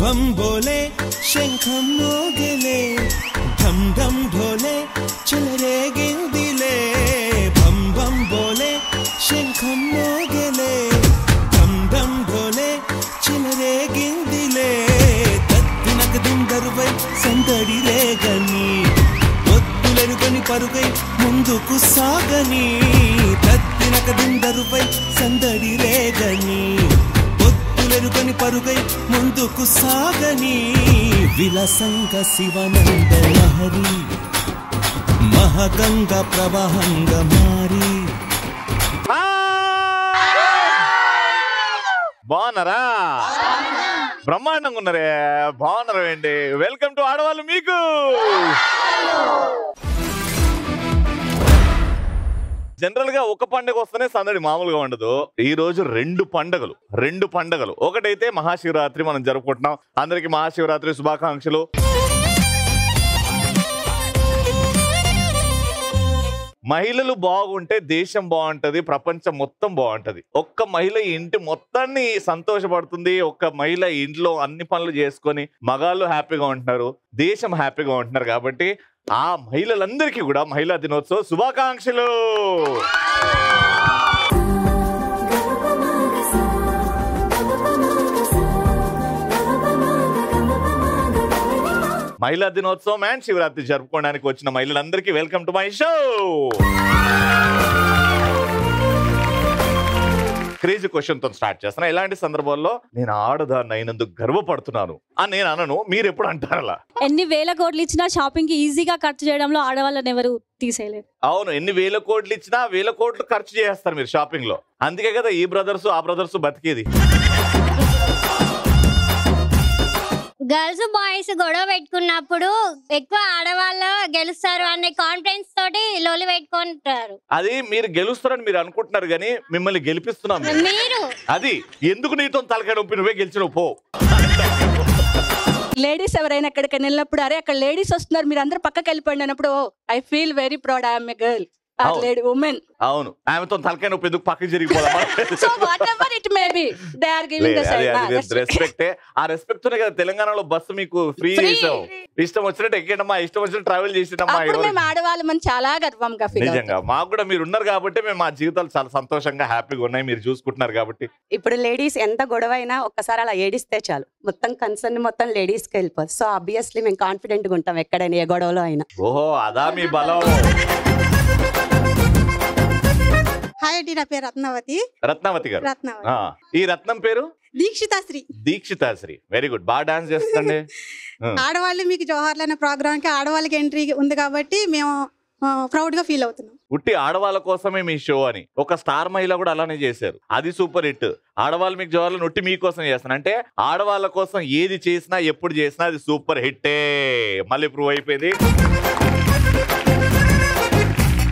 భం బోలే శంఖం మోగలే ఢం ఢం ఢోలే చెలరేగిందిలే భం భం బోలే శంఖం మోగలే ఢం ఢం ఢోలే చెలరేగిందిలే తత్తినక దిందరువై సందడి రేగని ఒత్తులెరుగని పరుగై ముందుకు సాగని తత్తినక దిందరువై సందడి రేగని ఒత్తులెరుగని పరుగై ముందుకు సాగని విలసంగ శివనంద లహరి మహగంగ ప్రవాహంగా మారి. బాగున్నారా? బ్రహ్మాండంగా ఉన్నారే. బాగున్నారా అండి? వెల్కమ్ టు ఆడవాళ్ళు మీకు. జనరల్ గా ఒక పండుగ వస్తేనే సందడి మామూలుగా ఉండదు. ఈ రోజు రెండు పండుగలు. ఒకటైతే మహాశివరాత్రి మనం జరుపుకుంటున్నాం. అందరికి మహాశివరాత్రి శుభాకాంక్షలు. మహిళలు బాగుంటే దేశం బాగుంటది, ప్రపంచం మొత్తం బాగుంటది. ఒక్క మహిళ ఇంటి మొత్తాన్ని సంతోషపడుతుంది. ఒక్క మహిళ ఇంట్లో అన్ని పనులు చేసుకొని మగాళ్ళు హ్యాపీగా ఉంటున్నారు, దేశం హ్యాపీగా ఉంటున్నారు. కాబట్టి ఆ మహిళలందరికీ కూడా మహిళా దినోత్సవ శుభాకాంక్షలు. మహిళా దినోత్సవం అండ్ శివరాత్రి జరుపుకోవడానికి వచ్చిన మహిళలందరికీ welcome to my show. Crazy question తో స్టార్ట్ చేస్తున్నా. ఇలాంటి సందర్భాల్లో నేను ఆడదాన్ని అయినందుకు గర్వపడుతున్నాను అని నేను అనను, మీరు ఎప్పుడు అంటారు అలా? ఎన్ని వేల కోట్లు ఇచ్చినా షాపింగ్ కి ఈజీగా ఖర్చు చేయడంలో ఆడవాళ్ళని ఎవరు తీసేయలేరు. అవును, ఎన్ని వేల కోట్లు ఇచ్చినా వేల కోట్లు ఖర్చు చేస్తారు మీరు షాపింగ్ లో. అందుకే కదా ఈ బ్రదర్స్ ఆ బ్రదర్స్ బతికేది. గర్ల్స్ బాయ్స్ గొడవ పెట్టుకున్నప్పుడు ఎక్కువ ఆడవాళ్ళు గెలుస్తారు అనే కాన్ఫిడెన్స్ తోటి లోలి పెట్టుకుంటారు. అది మీరు గెలుస్తారని మీరు అనుకుంటున్నారు, కానీ మిమ్మల్ని గెలిపిస్తున్నాం మీరు. అది ఎందుకు నీతో తలకాయ నొప్పి, నువ్వే గెలిచినవు పో. లేడీస్ ఎవరైనా ఎక్కడికైనా వెళ్ళినప్పుడు అరే అక్కడ లేడీస్ వస్తున్నారు మీరు అందరూ పక్కకి వెళ్ళిపోండి అన్నప్పుడు I feel very proud I'm a girl or lady woman. అవును, ఆమెతో తలకాయ నొప్పి ఎందుకు పక్కకి జరిగిపోదామా? So whatever it may be they are giving the respect. ఆ రెస్పెక్ట్ తోనే కదా తెలంగాణలో బస్సు మీకు ఫ్రీ చేసాం. ఇష్టం వచ్చినట్టు ఎక్కేటమ్మా, ఇష్టం వచ్చినట్టు ట్రావెల్ చేసేటమ్మా. మేము ఆడవాళ్ళమని చాలా గర్వంగా ఫీల్. నిజంగా మాకు కూడా మీరు ఉన్నారు కాబట్టి మేము మా జీవితాలు చాలా సంతోషంగా హ్యాపీగా ఉన్నాయి, మీరు చూసుకుంటున్నారు కాబట్టి. ఇప్పుడు లేడీస్ ఎంత గొడవ అయినా ఒక్కసారి అలా ఏడిస్తే చాలు, మొత్తం కన్సర్న్ మొత్తం లేడీస్ కి వెళ్ళిపోతుంది. సో ఆబ్వియస్లీ మేము కాన్ఫిడెంట్ గా ఉంటాం ఎక్కడైనా ఏ గొడవలో అయినా. ఓహో, అదా మీ బలం. హాయ్ అండి, నా పేరు రత్నావతి. రత్నావతి గారు. రత్నావతి. ఈ రత్నం పేరు దీక్షితాశ్రీ. దీక్షితాశ్రీ, వెరీ గుడ్. బాగా డాన్స్ చేస్తుందండి. ఆడవాళ్ళు మీకు జోహార్లు అనే ప్రోగ్రామ్ కి ఆడవాళ్ళకి ఎంట్రీ ఉంది కాబట్టి మేము ప్రౌడ్ గా ఫీల్ అవుతున్నాం. ఉట్టి ఆడవాళ్ళ కోసమే మీ షో అని ఒక స్టార్ మహిళ కూడా అలానే చేశారు, అది సూపర్ హిట్. ఆడవాళ్ళు మీకు జోహార్లు నొట్టి మీకోసం చేస్తాను అంటే ఆడవాళ్ళ కోసం ఏది చేసినా ఎప్పుడు చేసినా అది సూపర్ హిట్టే. మళ్ళీ ప్రూవ్ అయిపోయింది.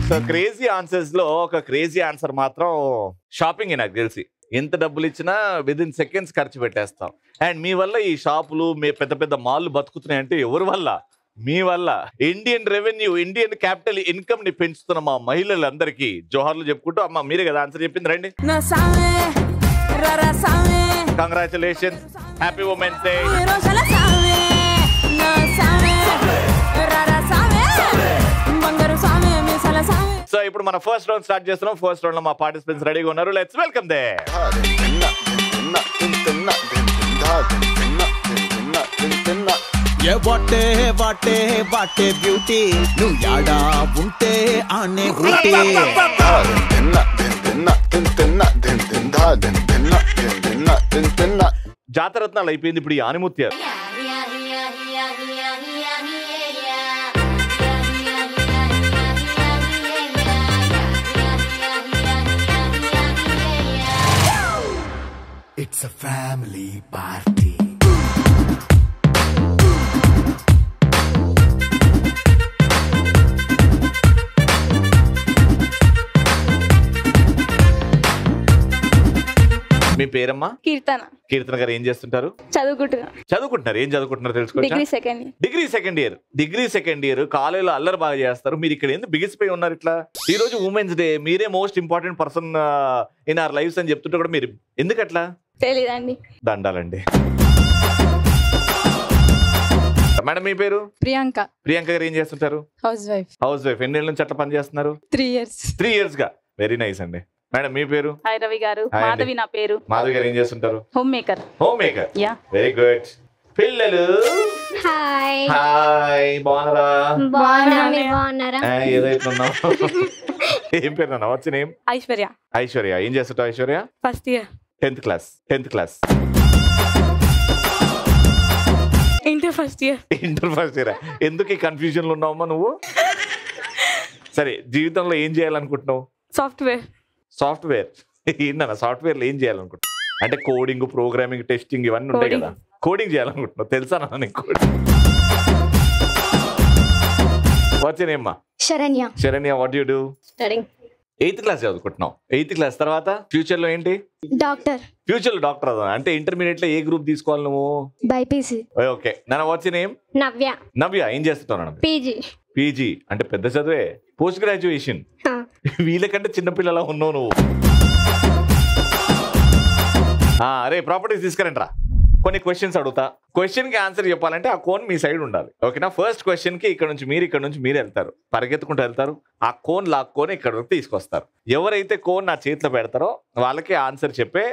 సో క్రేజీ ఆన్సర్స్ లో ఒక క్రేజీ ఆన్సర్ మాత్రం షాపింగ్. నాకు తెలిసి ఎంత డబ్బులు ఇచ్చినా విదిన్ సెకండ్స్ ఖర్చు పెట్టేస్తాం. అండ్ మీ వల్ల ఈ షాపులు పెద్ద పెద్ద మాల్లు బతుకుతున్నాయంటే ఎవరి వల్ల? మీ వల్ల. Indian revenue, Indian capital income ని పెంచుతున్న మా మహిళలందరికీ జోహార్లు చెప్పుకుంటూ. అమ్మ మీరే కదా ఆన్సర్ చెప్పింది, రండి. Congratulations, happy women's day. So ఇప్పుడు మన ఫస్ట్ రౌండ్ స్టార్ట్ చేస్తున్నాం. ఫస్ట్ రౌండ్ లో మా పార్టిసిపెంట్స్ రెడీగా ఉన్నారు. Let's welcome they. What a what a what a beauty, నువ్వు యాడా ఉంటే ఆనే బ్యూటీ. జాతరత్నాలు అయిపోయింది, ఇప్పుడు ఈ ఆనిముత్యాలు. It's a family party. మీ పేరమ్మా? కీర్తన. కీర్తన గారు ఏం చేస్తుంటారు? చదువుకుంటున్నారు. ఏం చదువుకుంటున్నారు తెలుసుకోవచ్చా? Degree second year. కాలేజీలో అల్లరి బాగా చేస్తారు. మీరు ఇక్కడ ఎందుకు బిగిసిపోయి ఉన్నారు ఇట్లా? ఈ రోజు ఉమెన్స్ డే, మీరే most important person in our lives అని చెప్తుంటే కూడా మీరు ఎందుకు అట్లా? తెలీదండి. దండాలండి. మేడం మీ పేరు? ప్రియాంక. ప్రియాంక గారు ఏం చేస్తుంటారు? House wife. House wife. ఎన్నేళ్ళ నుంచి అట్లా పని చేస్తున్నారు? 3 years. 3 years గా. వెరీ నైస్ అండి. మేడం మీ పేరు? హాయ్ రవి గారు. హాయ్ అండి. మాధవి నా పేరు. మాధవి గారు ఏం చేస్తుంటారు? Home maker. Home maker. Yeah. Very good. పిల్లలు హాయ్. హాయ్, బాగున్నారా? బాగున్నా, మీరు బాగున్నారా? ఏదైతే ఉన్నావు. ఏం పేరు నాన్న? వచ్చి నేమ్? ఐశ్వర్య. ఐశ్వర్య. ఏం చేస్తుంటావు Aishwarya? First year. 10th class. Inter first year. Inter first year. ఎందుకు ఈ కన్ఫ్యూజన్ లో ఉన్నావమ్మా నువ్వు? సరే, జీవితంలో ఏం చేయాలనుకుంటున్నావు? సాఫ్ట్వేర్. ఏంటన్నా సాఫ్ట్వేర్ లో ఏం చేయాలనుకుంటున్నావు? అంటే కోడింగ్, ప్రోగ్రామింగ్, టెస్టింగ్ ఇవన్నీ ఉంటాయి కదా. కోడింగ్ చేయాలనుకుంటున్నావు. తెలుసా నాన్న కోడింగ్? వచ్చేనేమ్మా? Saranya. What you do? Studying. 8th class చదువుకుంటున్నావు. 8th class తర్వాత ఫ్యూచర్ లో ఏంటి? డాక్టర్. ఫ్యూచర్ లో డాక్టర్ అవుతావు. అంటే ఇంటర్మీడియట్ లో ఏ గ్రూప్ తీసుకోవాలి నువ్వు? బైపీసీ. ఓకే. నాన్న వాట్స్ యువర్ నేమ్? నవ్య. నవ్య. ఏం చేస్తున్నావు నాన్న? పీజీ. అంటే పెద్ద చదువే. Post graduation. వీళ్ళకంటే చిన్నపిల్లలా ఉన్నావు నువ్వు. అరే ప్రాపర్టీస్ తీసుకురండి రా. కొన్ని క్వశ్చన్స్ అడుగుతా. క్వశ్చన్ కి ఆన్సర్ చెప్పాలంటే ఆ కోన్ మీ సైడ్ ఉండాలి. ఓకేనా? ఫస్ట్ క్వశ్చన్ కి ఇక్కడ నుంచి మీరు వెళ్తారు, పరిగెత్తుకుంటూ వెళ్తారు. ఆ కోన్ లాక్కొని ఇక్కడ వరకు తీసుకొస్తారు. ఎవరైతే కోన్ నా చేతిలో పెడతారో వాళ్ళకి ఆన్సర్ చెప్పే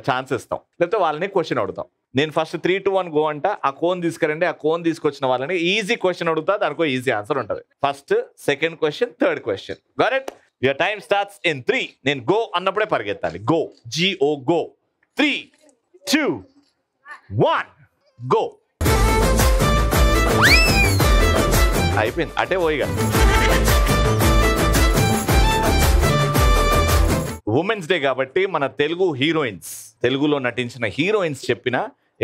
ఛాన్స్ ఇస్తాం, లేకపోతే వాళ్ళని క్వశ్చన్ అడుగుతాం. నేను ఫస్ట్ 3, 2, 1 గో అంట. ఆ కోన్ తీసుకురండి. ఆ కోన్ తీసుకొచ్చిన వాళ్ళని ఈజీ క్వశ్చన్ అడుగుతా. దానికో ఈజీ ఆన్సర్ ఉంటుంది. First, second question, third question. Got it? Your time starts in 3. నేను గో అన్నప్పుడే పరిగెత్తాలి. గో. GO go. 3, 2, 1 గో. అయిపోయింది. అటే పోయిగా. ఉమెన్స్ డే కాబట్టి మన తెలుగు హీరోయిన్స్, తెలుగులో నటించిన హీరోయిన్స్ చెప్పిన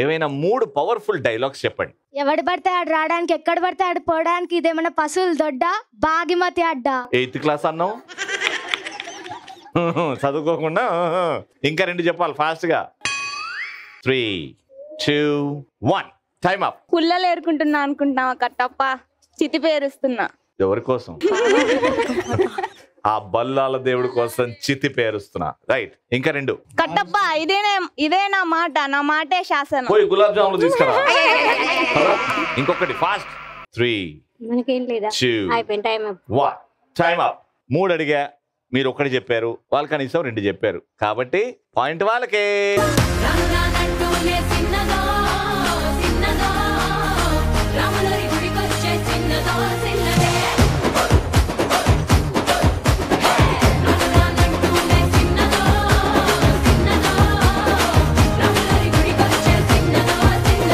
ఏవైనా 3 పవర్ఫుల్ డైలాగ్స్ చెప్పండి. ఎవడు పడితే ఆడు రావడానికి, ఎక్కడ పడితే ఆడు పోవడానికి ఇదేమన్నా పశువులు దొడ్డ, బాగిమతి అడ్డ. 8th class అన్నావు, చదువుకోకుండా. ఇంకా 2 చెప్పాలి ఫాస్ట్ గా. 3, 2, 1 టైమ్ అప్. పుల్లలు ఏరుకుంటున్నా అనుకుంటున్నావా కట్టప్ప? చితి పేరుస్తున్నా. ఎవరి కోసం? ఆ బల్లాల దేవుడి కోసం చితి పేరుస్తున్నా. రైట్. ఇంకా 2. కట్టప్ప ఇదే నా మాట, నా మాటే శాసనం. పోయి గులాబ్ జాములు తీసుకురా. ఇంకొకటి ఫాస్ట్. 3, మనకేం లేదా? 2, అయిపోయింది. Time up. 1 time up. 3 అడిగా, మీరు 1 చెప్పారు, వాళ్ళు కనీసం 2 చెప్పారు. కాబట్టి పాయింట్ వాళ్ళకే.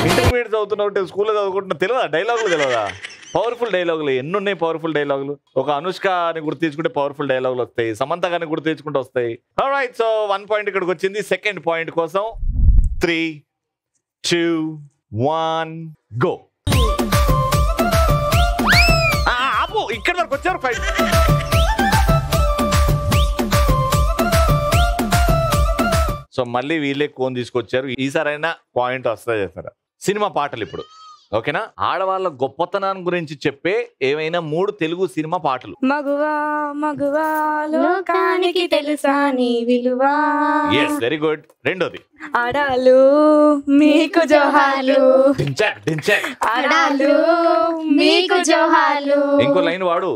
ఇంటర్మీడియట్ చదువుతున్నావు, స్కూల్లో చదువుకుంటున్నా, తెలియదా డైలాగులు? తెలియదా? పవర్ఫుల్ డైలాగులు ఎన్ని ఉన్నాయి. పవర్ఫుల్ డైలాగులు ఒక అనుష్క అని గుర్తు తెచ్చుకుంటే పవర్ఫుల్ డైలాగులు వస్తాయి. సమంత గారిని గుర్తు తెచ్చుకుంటే వస్తాయి. ఆల్రైట్, సో 1 పాయింట్ ఇక్కడికి వచ్చింది. సెకండ్ పాయింట్ కోసం 3, 2, 1 గో. ఆపు, ఇక్కడ వరకు వచ్చారు. ఫైట్. సో మళ్ళీ వీళ్ళే కోన్ తీసుకొచ్చారు. ఈసారైనా పాయింట్ వస్తా చేస్తారా? సినిమా పాటలు ఇప్పుడు. ఓకేనా? ఆడవాళ్ళ గొప్పతనాన్ని గురించి చెప్పే ఏమైనా 3 తెలుగు సినిమా పాటలు. మగువా మగువా లోకానికి తెలుసా నీ విలువా. yes, very good. రెండోది. ఆడాలు మీకు జోహాలు. డించక్ డించక్. ఆడాలు మీకు జోహాలు. ఇంకో లైన్ వాడు.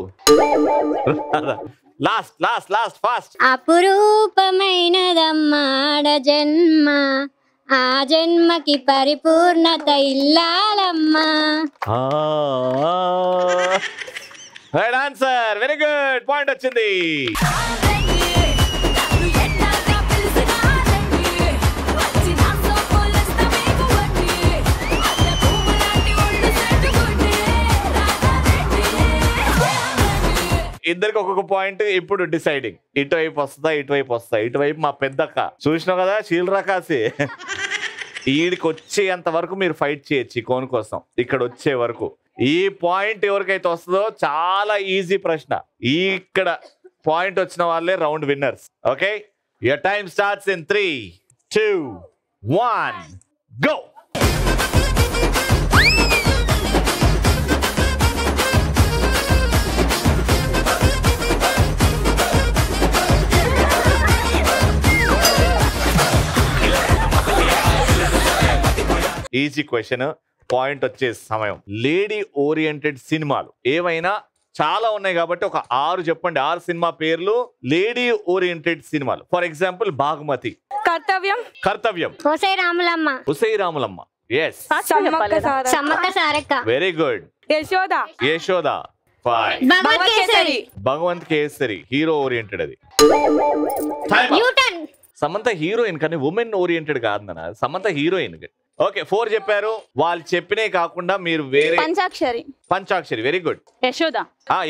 Last fast. అపురూపమైనదమ్మాడ జన్మ, ఆ జన్మకి పరిపూర్ణత ఇల్లాలమ్మా. Right answer. Very good. Point వచ్చింది. ఇద్దరికి ఒక్కొక్క పాయింట్. ఇప్పుడు డిసైడింగ్. ఇటువైపు వస్తుందా, ఇటువైపు వస్తా. ఇటువైపు మా పెద్దక్క. చూసినావు కదా, శీలరా కాసి. ఈడికి వచ్చేంత వరకు మీరు ఫైట్ చేయొచ్చు ఈ కోన్ కోసం. ఇక్కడ వచ్చే వరకు ఈ పాయింట్ ఎవరికైతే వస్తుందో చాలా ఈజీ ప్రశ్న. ఇక్కడ పాయింట్ వచ్చిన వాళ్ళే round winners. Okay, your time starts in 3, 2, 1 go. Easy question. Point వచ్చే సమయం. లేడీ ఓరియంటెడ్ సినిమాలు ఏవైనా చాలా ఉన్నాయి కాబట్టి ఒక 6 చెప్పండి. 6 సినిమా పేర్లు లేడీ ఓరియంటెడ్ సినిమాలు. For example Bhagamathi, Kartavyam, Osey Ramulamma, Usey Ramulamma, yes, Sammakka Sarakka, very good, Yashoda, 5, Bhagavanth Kesari, hero oriented అది. సమంత హీరోయిన్ కానీ ఉమెన్ ఓరియంటెడ్ కాదు నాన్న, సమంత హీరోయిన్. ఓకే 4 చెప్పారు. వాళ్ళు చెప్పినే కాకుండా మీరు వేరే పంచాక్షరి, వెరీ గుడ్.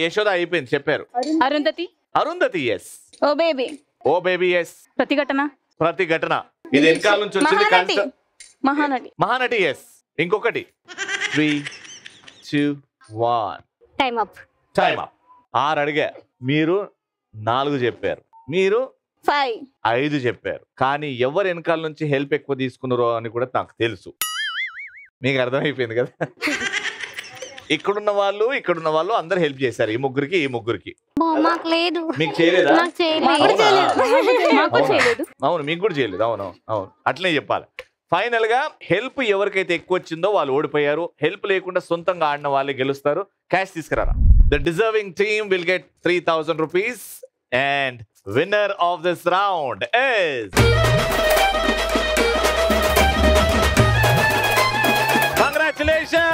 యశోద అయిపోయింది చెప్పారు. అరుంధతి, ఎస్. ఓ బేబీ, ఎస్. ప్రతిఘటన ఇది వెనకాల నుంచి వచ్చింది. మహానటి, ఎస్. ఇంకొకటి 3, 2, 1 టైం అప్. 6 అడిగా, మీరు 4 చెప్పారు, మీరు 5 చెప్పారు. కానీ ఎవరు వెనకాల నుంచి హెల్ప్ ఎక్కువ తీసుకున్నారో అని కూడా నాకు తెలుసు. మీకు అర్థమైపోయింది కదా. ఇక్కడున్న వాళ్ళు అందరు హెల్ప్ చేశారు. ఈ ముగ్గురికి మీకు చేయలేదా? అవును, మీకు కూడా చేయలేదు. అవును, అట్లనే చెప్పాలి. ఫైనల్ గా హెల్ప్ ఎవరికైతే ఎక్కువ వచ్చిందో వాళ్ళు ఓడిపోయారు. హెల్ప్ లేకుండా సొంతంగా ఆడిన వాళ్ళే గెలుస్తారు. క్యాష్ తీసుకురారా. The deserving team will get 3000 rupees and winner of this round is congratulations.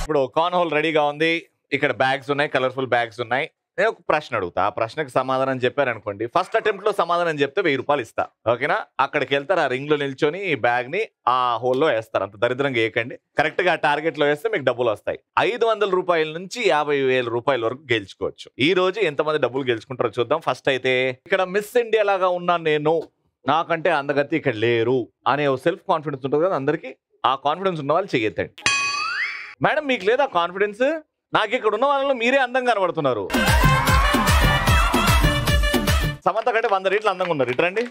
ఇప్పుడు కార్న్ హోల్ రెడీగా ఉంది. ఇక్కడ బ్యాగ్స్ ఉన్నాయి, కలర్ఫుల్ బ్యాగ్స్ ఉన్నాయి. నేను ఒక ప్రశ్న అడుగుతా. ఆ ప్రశ్నకు సమాధానం చెప్పారనుకోండి, ఫస్ట్ అటెంప్ట్ లో సమాధానం చెప్తే 1000 రూపాయలు ఇస్తా. ఓకేనా? అక్కడికి వెళ్తారు, ఆ రింగ్ లో నిల్చొని ఈ బ్యాగ్ ని ఆ హోల్లో వేస్తారు. అంత దరిద్రంగా వేయకండి. కరెక్ట్ గా టార్గెట్ లో వేస్తే మీకు డబ్బులు వస్తాయి. 500 రూపాయల నుంచి 50,000 రూపాయల వరకు గెలుచుకోవచ్చు. ఈ రోజు ఎంతమంది డబ్బులు గెలుచుకుంటారో చూద్దాం. ఫస్ట్ అయితే ఇక్కడ మిస్ ఇండియా లాగా ఉన్నాను నేను, నాకంటే అందగతి ఇక్కడ లేరు అనే సెల్ఫ్ కాన్ఫిడెన్స్ ఉంటుంది కదా అందరికి. ఆ కాన్ఫిడెన్స్ ఉన్న వాళ్ళు చెయ్యొద్దండి. మేడం మీకు లేదా కాన్ఫిడెన్స్? నాకు ఇక్కడ ఉన్న వాళ్ళలో మీరే అందంగా కనబడుతున్నారు. సమంత కంటే 100 రెట్లు అందంగా ఉన్నారు. ఇట్రండి,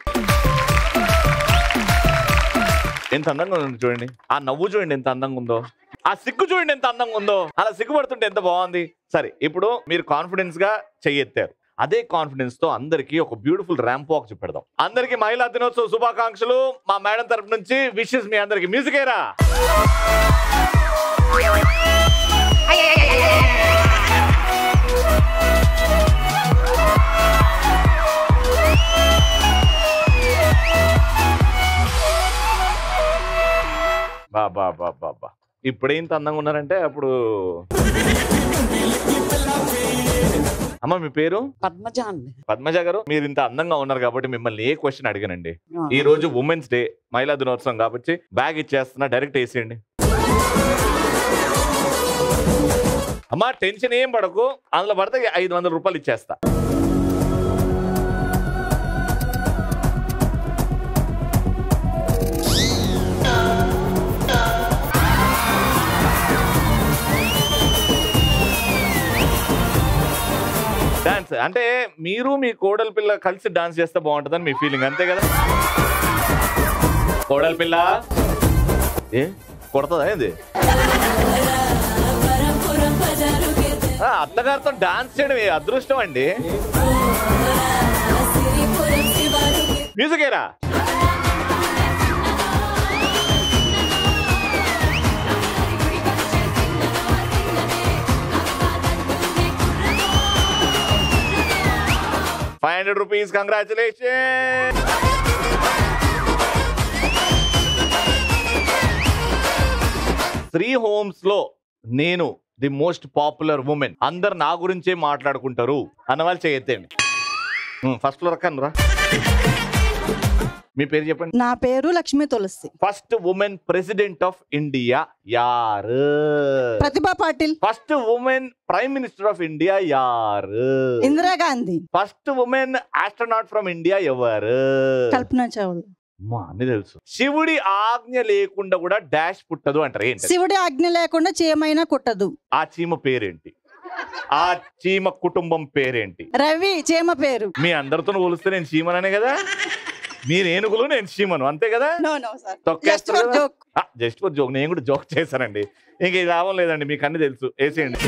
ఎంత అందంగా ఉంది చూడండి. ఆ నవ్వు చూడండి ఎంత అందంగా ఉందో. ఆ సిగ్గు చూడండి ఎంత అందంగా ఉందో. అలా సిగ్గుపడుతుంటే ఎంత బాగుంది. సరే, ఇప్పుడు మీరు కాన్ఫిడెన్స్ గా చెయ్యెత్తారు. అదే కాన్ఫిడెన్స్ తో అందరికి ఒక బ్యూటిఫుల్ ర్యాంప్ వాక్ చూపెడదాం. అందరికి మహిళా దినోత్సవ శుభాకాంక్షలు మా మేడం తరఫు నుంచి. విషెస్ మీ అందరికి. మ్యూజిక్ ఏరా. బాబా ఇప్పుడే ఇంత అందంగా ఉన్నారంటే అప్పుడు. అమ్మ మీ పేరు? పద్మజ అండి. పద్మజ గారు, మీరు ఇంత అందంగా ఉన్నారు కాబట్టి మిమ్మల్ని ఏ క్వశ్చన్ అడిగానండి. ఈ రోజు ఉమెన్స్ డే, మహిళా దినోత్సవం కాబట్టి బ్యాగ్ ఇచ్చేస్తున్నా, డైరెక్ట్ వేసేయండి. అమ్మా టెన్షన్ ఏం పడకు, అందులో పడితే 500 రూపాయలు ఇచ్చేస్తా. డాన్స్ అంటే మీరు మీ కోడలి పిల్ల కలిసి డాన్స్ చేస్తే బాగుంటుందని మీ ఫీలింగ్, అంతే కదా? కోడలి పిల్ల ఏ కొడతదా ఏంది? అత్తగారితో డాన్స్ చేయడం అదృష్టం అండి. మ్యూజిక్ ఏరా. ₹500. కంగ్రాచులేషన్. శ్రీ హోమ్స్ లో నేను ది మోస్ట్ పాపులర్ ఉమెన్, అందరు నా గురించే మాట్లాడుకుంటారు అన్న వాళ్ళు చేయొద్దండి. ఫస్ట్ లో రక్కనరా. మీ పేరు చెప్పండి. నా పేరు Lakshmi Tulasi. First women president of India యారు? Pratibha Patil. First women prime minister of India యారు? Indira Gandhi. First women astronaut from India ఎవరు? కల్పనా చావ్లా. అన్ని తెలుసు. శివుడి ఆజ్ఞ లేకుండా కూడా డాష్ పుట్టదు అంటారు. ఏంటి? శివుడి ఆజ్ఞ లేకుండా చీమైనా కుట్టదు. ఆ చీమ పేరేంటి? ఆ చీమ కుటుంబం పేరేంటి? రవి చీమ పేరు. మీ అందరితో పోలిస్తే నేను చీమననే కదా, మీరు ఏనుగులు నేను చీమను అంతే కదా. జస్ట్ ఫర్ జోక్, నేను కూడా జోక్ చేశానండి. ఇంక ఇది లాభం లేదండి, మీకు అన్ని తెలుసు, వేసేయండి.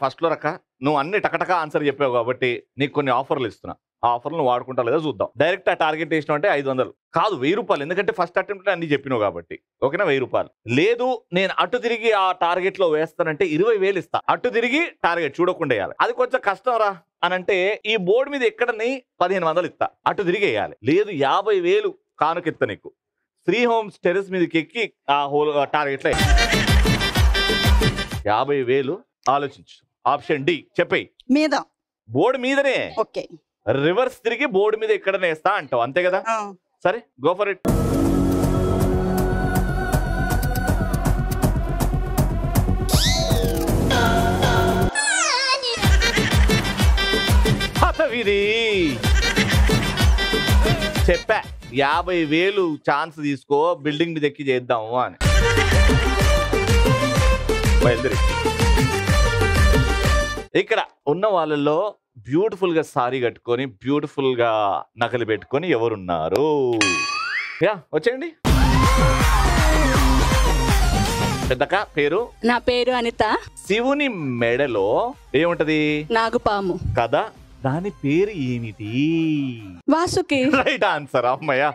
ఫస్ట్ లో రక్క నువ్వు అన్ని టకటక ఆన్సర్ చెప్పావు కాబట్టి నీకు కొన్ని ఆఫర్లు ఇస్తున్నా. ఆ ఆఫర్లు నువ్వు వాడుకుంటా లేదా చూద్దాం. డైరెక్ట్ ఆ టార్గెట్ వేసినావు అంటే 500 కాదు 1000 రూపాయలు, ఎందుకంటే ఫస్ట్ అటెంప్ట్ అన్ని చెప్పినావు కాబట్టి. ఓకేనా? 1000 రూపాయలు. లేదు నేను అటు తిరిగి ఆ టార్గెట్ లో వేస్తానంటే 20,000 ఇస్తా. అటు తిరిగి టార్గెట్ చూడకుండా వేయాలి, అది కొంచెం కష్టం రా అని అంటే ఈ బోర్డు మీద ఎక్కడని 1500 ఇస్తా, అటు తిరిగి వేయాలి. లేదు 50,000 కానుకిస్తా నీకు, శ్రీ హోమ్స్ టెర్రస్ మీదకి ఎక్కి ఆ హోల్ టార్గెట్ లో 50,000. ఆలోచించు. ఆప్షన్ డి చెప్పేయి. మీద బోర్డు మీదనే. ఓకే. రివర్స్ తిరిగి బోర్డు మీద ఎక్కడనే వేస్తా అంటావు అంతే కదా? సరే, గో ఫర్ ఇట్. ఇది చెప్పా 50,000 ఛాన్స్ తీసుకో, బిల్డింగ్ మీద ఎక్కి చేద్దాము అని. బయలుదేరి. ఇక్కడ ఉన్న వాళ్ళల్లో బ్యూటిఫుల్ గా సారీ కట్టుకొని బ్యూటిఫుల్ గా నకలు పెట్టుకొని ఎవరున్నారు? యా వచ్చేయండి. పెద్దక్క పేరు? నా పేరు అనిత. శివుని మెడలో ఏముంటది? నాగుపాము కదా, దాని పేరు ఏమిటి? వాసుకి. Right answer. అమ్మయ్య.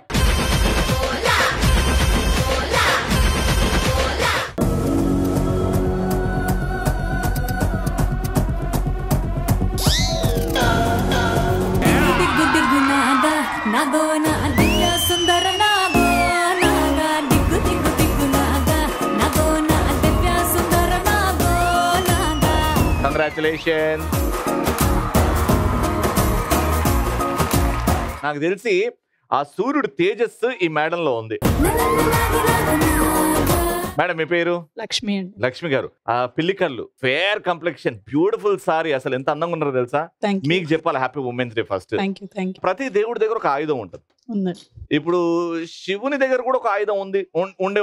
కంగ్రాచులేషన్. నాకు తెలిసి ఆ సూర్యుడు తేజస్సు ఈ మేడంలో ఉంది. మేడం మీ పేరు? లక్ష్మి అండి. లక్ష్మి గారు, ఆ పిల్లి కళ్ళు, ఫేర్ కంప్లెక్షన్, బ్యూటిఫుల్ సారీ, అసలు ఎంత అందంగా ఉన్నారో తెలుసా? మీకు చెప్పాలి హ్యాపీ ఉమెన్స్ డే ఫస్ట్. ప్రతి దేవుడి దగ్గర ఒక ఆయుధం ఉంటుంది. ఇప్పుడు శివుని దగ్గర కూడా ఒక ఆయుధం ఉంది,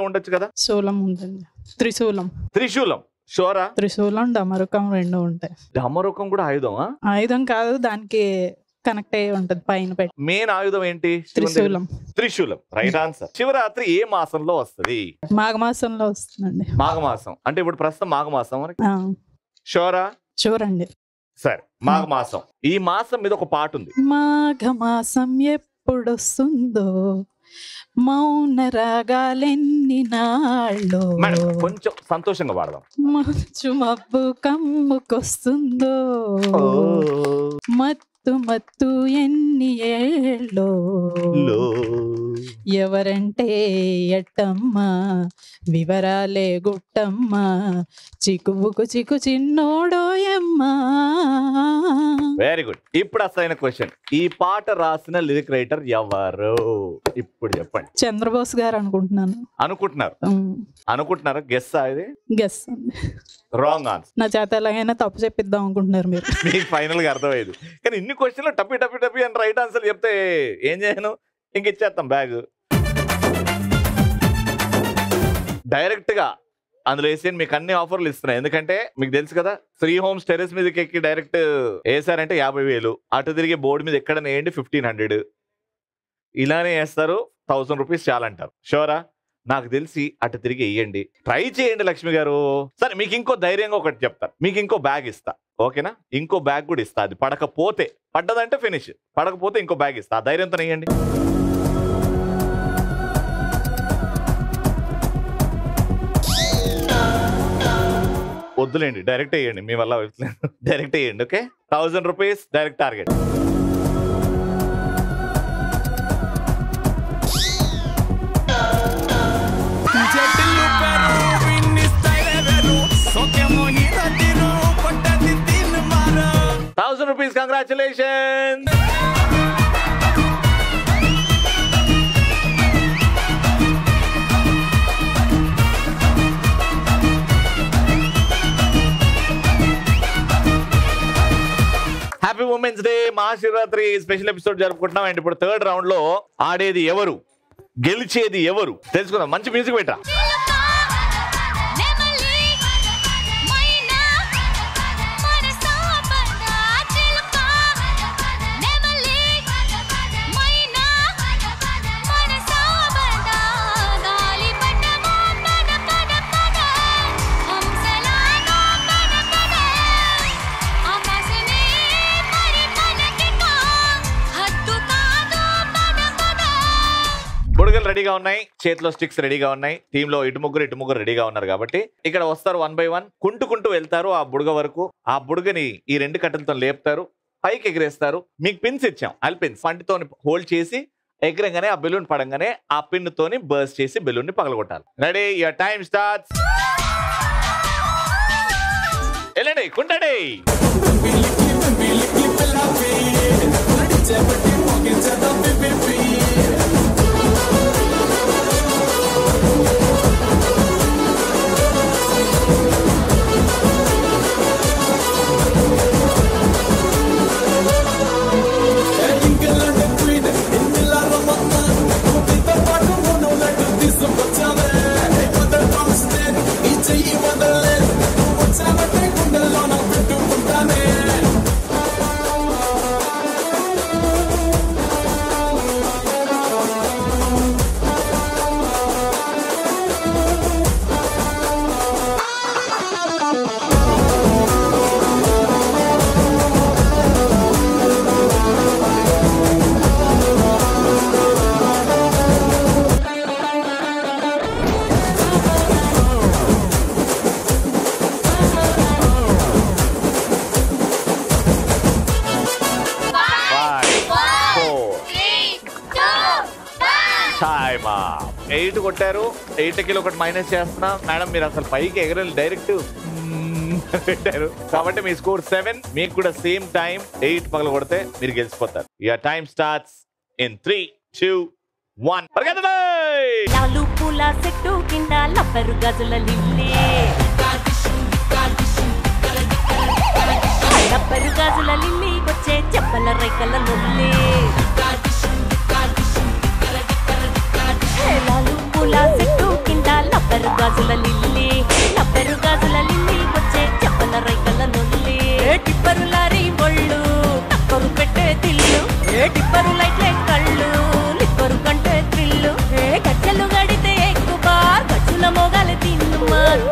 ఉండొచ్చు కదా? శూలం ఉందండి. త్రిశూలం. త్రిశూలం షోరా? త్రిశూలం డమరుకం 2 ఉంటాయి. డమరుకం కూడా ఆయుధం? ఆయుధం కాదు, దానికి కనెక్ట్ అయ్యి ఉంటది పైన పెట్టి. మెయిన్ ఆయుధం ఏంటి? త్రిశూలం. త్రిశూలం రైట్ ఆన్సర్. శివరాత్రి ఏ మాసంలో వస్తుంది? మాఘమాసంలో వస్తుందండి. మాఘమాసం అంటే ఇప్పుడు ప్రస్తుతం మాఘమాసం షోరా? షూర్ అండి. సరే, మాఘమాసం. ఈ మాసం మీద ఒక పాట ఉంది. మాఘమాసం ఎప్పుడొస్తుందో మౌన రాగాలెన్ని నాళ్ళు. కొంచెం సంతోషంగా పాడదాం. మంచు మబ్బు కమ్ముకొస్తుందో మత్తు మత్తు ఎన్ని ఏళ్ళో ఎవరంటే ఎట్టమ్మా వివరాలే గుట్టమ్మా చిక్కుబుకు చిక్కు చిన్నోడోయమ్మా. Very good. ఇప్పుడు అసలైన క్వశ్చన్, ఈ పాట రాసిన లిరిక్ రైటర్ ఎవరు? ఇప్పుడు చెప్పండి. చంద్రబోస్ గారు అనుకుంటున్నాను. అనుకుంటున్నారా? గెస్ ఇది? గెస్. Wrong answer. నా చేత ఎలాగైనా తప్పు చెప్పిద్దాం అనుకుంటున్నారు మీరు. మీకు ఫైనల్ గా అర్థమైంది. కానీ ఇన్ని క్వశ్చన్లు టప్పి టప్పి టప్పి అని రైట్ ఆన్సర్ చెప్తే ఏం చేయను, ఇంక ఇచ్చేస్తాం బ్యాగ్. డైరెక్ట్ గా అందులో వేసి మీకు అన్ని ఆఫర్లు ఇస్తున్నాయి. ఎందుకంటే మీకు తెలుసు కదా, శ్రీ హోమ్స్ టెర్రస్ మీదకి ఎక్కి డైరెక్ట్ వేసారంటే 50,000, అటు తిరిగి బోర్డు మీద ఎక్కడ వేయండి 1500, ఇలానే వేస్తారు 1000 రూపీస్ చాలంటారు. షోరా? నాకు తెలిసి అటు తిరిగి వేయండి, ట్రై చేయండి లక్ష్మి గారు. సరే, మీకు ఇంకో ధైర్యంగా ఒకటి చెప్తాను, మీకు ఇంకో బ్యాగ్ ఇస్తా. ఓకేనా? ఇంకో బ్యాగ్ కూడా ఇస్తా. అది పడకపోతే, పడ్డదంటే ఫినిష్, పడకపోతే ఇంకో బ్యాగ్ ఇస్తా. ఆ ధైర్యంతో వేయండి. వద్దులేండి, డైరెక్ట్ వేయండి, మీ వల్ల డైరెక్ట్ వేయండి. Okay, 1000 rupees direct target. ₹1000. Congratulations. Happy women's day, Mahashivratri special episode జరుపుకుంటున్నాం. అండ్ ఇప్పుడు 3rd రౌండ్ లో ఆడేది ఎవరు, గెలిచేది ఎవరు తెలుసుకుందాం. మంచి మ్యూజిక్ పెట్టా. రెడీగా ఉన్నాయి, చేతిలో స్టిక్స్ రెడీగా ఉన్నాయి. టీమ్ లో ఇటు ముగ్గురు రెడీగా ఉన్నారు కాబట్టి ఇక్కడ వస్తారు 1 by 1 కుంటుకుంటూ వెళ్తారు ఆ బుడగ వరకు. ఆ బుడగని ఈ 2 కట్టెలతో లేపుతారు, పైకి ఎగిరేస్తారు. మీకు పిన్స్ ఇచ్చాం, పిన్స్ పంటితో హోల్డ్ చేసి ఎగరంగానే ఆ బెలూన్ పడంగానే ఆ పిన్ తోని బర్స్ట్ చేసి బెలూన్ ని పగలగొట్టాలి. Ready, your time starts. వెళ్ళండి కుంటండి. ఎయిట్ కొట్టారు, 8కి ఒకటి మైనస్ చేస్తున్నా. మేడం మీరు అసలు పైకి ఎగరని డైరెక్ట్ పెట్టారు కాబట్టి మీ స్కోర్ 7. మీకు కూడా సేమ్ టైం 8 పగల కొడితే మీరు గెలిచిపోతారు. Your time starts in 3, 2, 1. లాలు పూల చెట్టు కింద లబ్బరు గజుల లిల్లే, లబ్బరు గాజుల లిల్లీ వచ్చే చెప్పల రైకల లొల్లే. లాలు పూల చెట్టు కింద లబ్బరు గాజుల లిల్లీ, లబ్బరు గాజుల లిల్లీ వచ్చే చెప్పల రైకల లొల్లే. టిప్పరు లారీ బొళ్ళు టప్పరు పెట్టే తిల్లు, టిప్పరు లైట్లే కళ్ళు లిప్పరు కంటే త్రిల్లు. గజ్జలు గడితే ఎక్కువ బార్ గజ్జుల మొగలు తిన్ను మారు.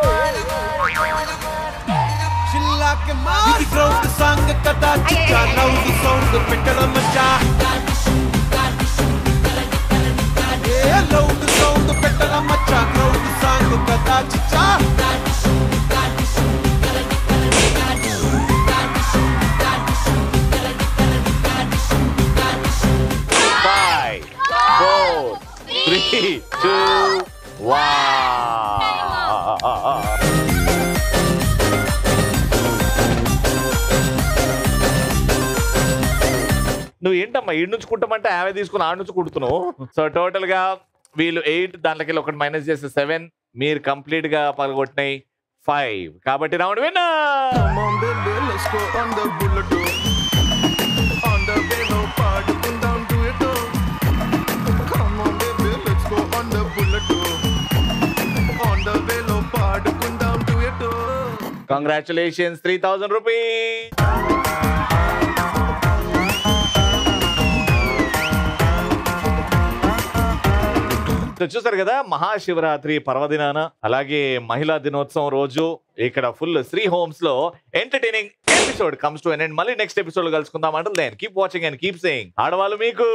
నువ్వు ఏంటమ్మా ఈడు నుంచి కుట్టమంటే ఆమె తీసుకుని ఆడ నుంచి కుడుతున్నావు. సో టోటల్ గా వీళ్ళు 8, దాంట్లోకి ఒకటి మైనస్ చేస్తే 7, మీరు కంప్లీట్ గా పగలగొట్టినాయి 5. కాబట్టి రౌండ్ విన్నర్. Congratulations, 3000 rupees. చూసారు కదా, మహాశివరాత్రి పర్వదినాన అలాగే మహిళా దినోత్సవం రోజు ఇక్కడ ఫుల్ శ్రీ హోమ్స్ లో entertaining episode comes to an end. మళ్ళీ నెక్స్ట్ ఎపిసోడ్ కలుసుకుందాం. అంటే then keep watching and keep saying ఆడవాళ్ళు మీకు